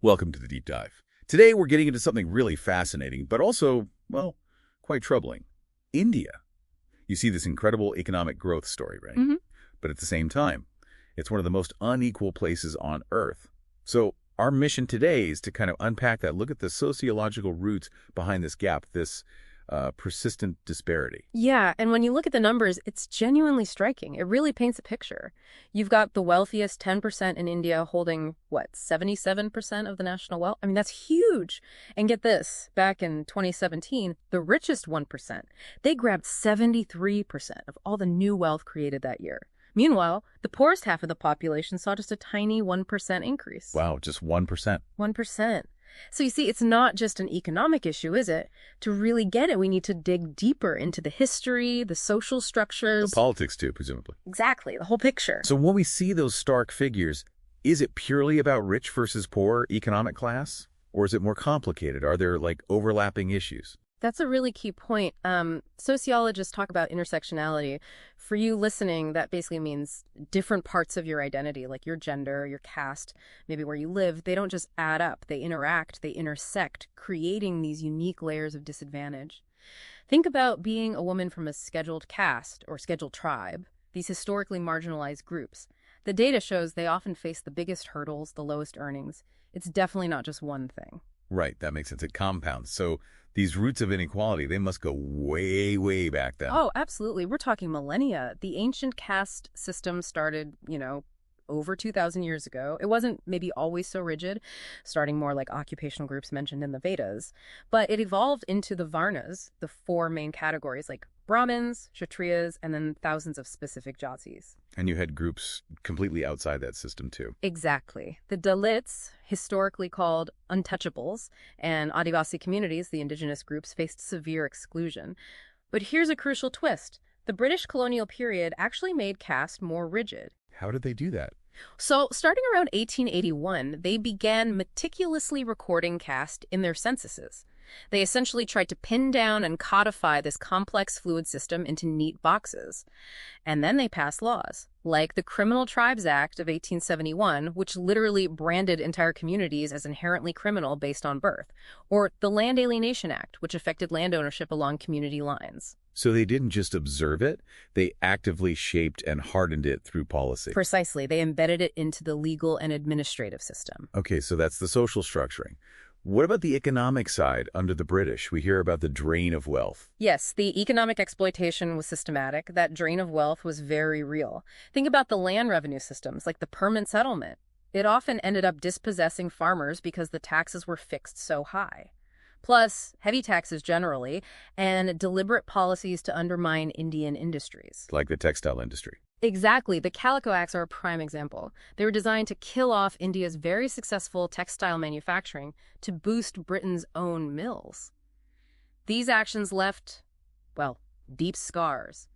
Welcome to the Deep Dive. Today we're getting into something really fascinating, but also, well, quite troubling. India. You see this incredible economic growth story, right? But at the same time, it's one of the most unequal places on Earth. So our mission today is to kind of unpack that, look at the sociological roots behind this gap, this persistent disparity. Yeah, and when you look at the numbers, it's genuinely striking. It really paints a picture. You've got the wealthiest 10% in India holding, 77% of the national wealth? I mean, that's huge. And get this, back in 2017, the richest 1%, they grabbed 73% of all the new wealth created that year. Meanwhile, the poorest half of the population saw just a tiny 1% increase. Wow, just 1%. 1%. So you see, it's not just an economic issue, is it? To really get it, we need to dig deeper into the history, the social structures. The politics too, presumably. Exactly, the whole picture. So when we see those stark figures, is it purely about rich versus poor economic class? Or is it more complicated? Are there, overlapping issues? That's a really key point. Sociologists talk about intersectionality. For you listening, that basically means different parts of your identity, like your gender, your caste, maybe where you live. They don't just add up. They interact, they intersect, creating these unique layers of disadvantage. Think about being a woman from a scheduled caste or scheduled tribe, these historically marginalized groups. The data shows they often face the biggest hurdles, the lowest earnings. It's definitely not just one thing. Right, that makes sense. It compounds. So these roots of inequality, they must go way, way back then. Oh, absolutely. We're talking millennia. The ancient caste system started, over 2,000 years ago. It wasn't maybe always so rigid, starting more like occupational groups mentioned in the Vedas, but it evolved into the Varnas, the four main categories like Brahmins, Kshatriyas, and then thousands of specific jatis. And you had groups completely outside that system too. Exactly. The Dalits, historically called untouchables, and Adivasi communities, the indigenous groups, faced severe exclusion. But here's a crucial twist. The British colonial period actually made caste more rigid. How did they do that? So, starting around 1881, they began meticulously recording caste in their censuses. They essentially tried to pin down and codify this complex fluid system into neat boxes. And then they passed laws, like the Criminal Tribes Act of 1871, which literally branded entire communities as inherently criminal based on birth, or the Land Alienation Act, which affected land ownership along community lines. So they didn't just observe it, they actively shaped and hardened it through policy. Precisely. They embedded it into the legal and administrative system. Okay, so that's the social structuring. What about the economic side under the British? We hear about the drain of wealth. Yes, the economic exploitation was systematic. That drain of wealth was very real. Think about the land revenue systems, like the permanent settlement. It often ended up dispossessing farmers because the taxes were fixed so high. Plus, heavy taxes generally, and deliberate policies to undermine Indian industries. Like the textile industry. Exactly. The Calico Acts are a prime example. They were designed to kill off India's very successful textile manufacturing to boost Britain's own mills. These actions left, deep scars.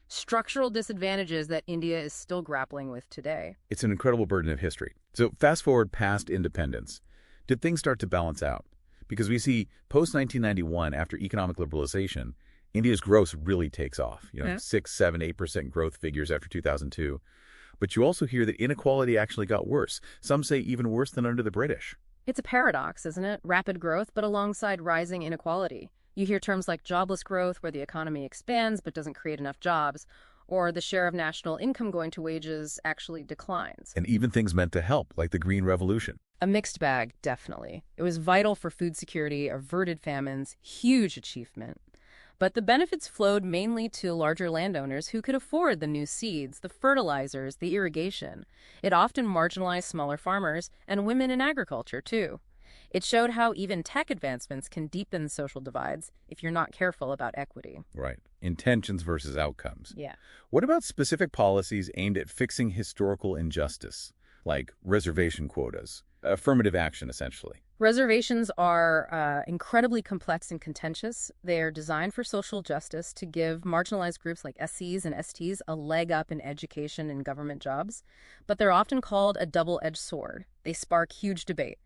Structural disadvantages that India is still grappling with today. It's an incredible burden of history. So fast forward past independence. Did things start to balance out? Because we see post-1991, after economic liberalization, India's growth really takes off. 6, 7, 8% growth figures after 2002. But you also hear that inequality actually got worse. Some say even worse than under the British. It's a paradox, isn't it? Rapid growth, but alongside rising inequality. You hear terms like jobless growth, where the economy expands but doesn't create enough jobs, or the share of national income going to wages actually declines. And even things meant to help, like the Green Revolution. A mixed bag, definitely. It was vital for food security, averted famines, huge achievement. But the benefits flowed mainly to larger landowners who could afford the new seeds, the fertilizers, the irrigation. It often marginalized smaller farmers and women in agriculture, too. It showed how even tech advancements can deepen social divides if you're not careful about equity. Right. Intentions versus outcomes. Yeah. What about specific policies aimed at fixing historical injustice, like reservation quotas? Affirmative action, essentially. Reservations are incredibly complex and contentious. They are designed for social justice to give marginalized groups like SCs and STs a leg up in education and government jobs. But they're often called a double-edged sword. They spark huge debate.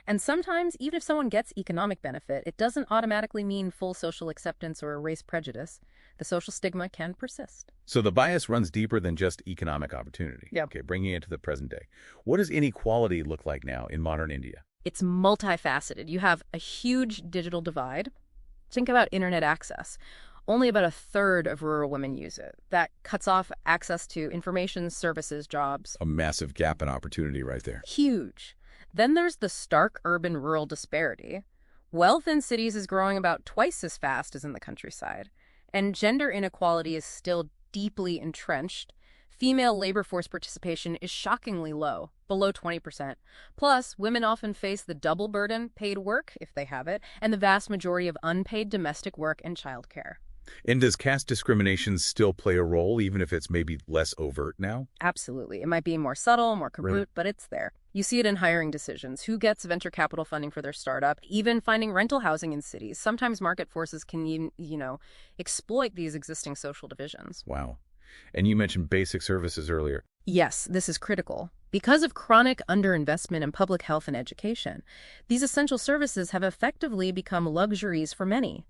And sometimes, even if someone gets economic benefit, it doesn't automatically mean full social acceptance or erase prejudice. The social stigma can persist. So the bias runs deeper than just economic opportunity. Yep. Okay, bringing it to the present day. What does inequality look like now in modern India? It's multifaceted. You have a huge digital divide. Think about internet access. Only about a third of rural women use it. That cuts off access to information, services, jobs. A massive gap in opportunity right there. Huge. Then there's the stark urban-rural disparity. Wealth in cities is growing about twice as fast as in the countryside. And gender inequality is still deeply entrenched. Female labor force participation is shockingly low, below 20%. Plus, women often face the double burden, paid work, if they have it, and the vast majority of unpaid domestic work and childcare. And does caste discrimination still play a role, even if it's maybe less overt now? Absolutely. It might be more subtle, more covert, Really? but it's there. You see it in hiring decisions. Who gets venture capital funding for their startup? Even finding rental housing in cities. Sometimes market forces can, exploit these existing social divisions. Wow. And you mentioned basic services earlier. Yes, this is critical. Because of chronic underinvestment in public health and education, these essential services have effectively become luxuries for many.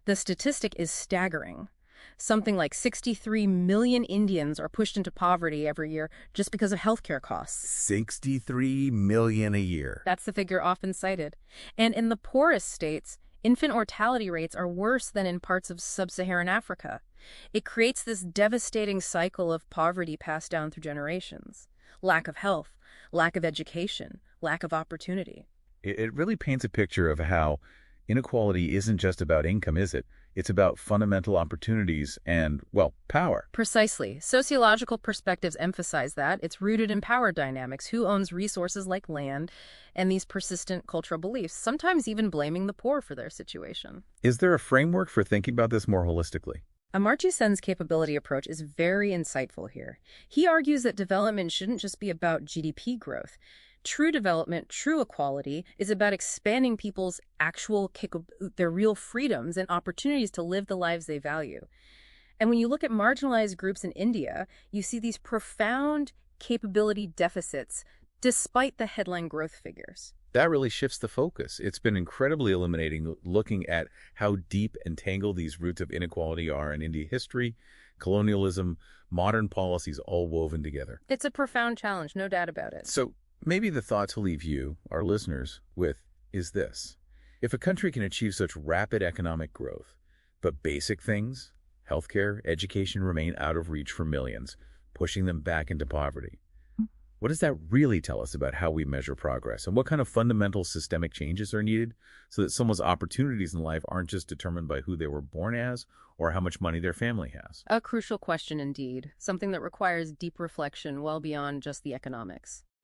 The statistic is staggering. Something like 63 million Indians are pushed into poverty every year just because of healthcare costs. 63 million a year. That's the figure often cited. And in the poorest states, infant mortality rates are worse than in parts of sub-Saharan Africa. It creates this devastating cycle of poverty passed down through generations. Lack of health, lack of education, lack of opportunity. It really paints a picture of how inequality isn't just about income, is it? It's about fundamental opportunities and, well, power. Precisely. Sociological perspectives emphasize that. It's rooted in power dynamics, who owns resources like land, and these persistent cultural beliefs, sometimes even blaming the poor for their situation. Is there a framework for thinking about this more holistically? Amartya Sen's capability approach is very insightful here. He argues that development shouldn't just be about GDP growth. True development, true equality, is about expanding people's their real freedoms and opportunities to live the lives they value. And when you look at marginalized groups in India, you see these profound capability deficits despite the headline growth figures. That really shifts the focus. It's been incredibly illuminating looking at how deep and tangled these roots of inequality are in Indian history, colonialism, modern policies all woven together. It's a profound challenge, no doubt about it. So maybe the thought to leave you, our listeners, with is this. If a country can achieve such rapid economic growth, but basic things, healthcare, education, remain out of reach for millions, pushing them back into poverty, what does that really tell us about how we measure progress, and what kind of fundamental systemic changes are needed so that someone's opportunities in life aren't just determined by who they were born as or how much money their family has? A crucial question indeed, something that requires deep reflection well beyond just the economics.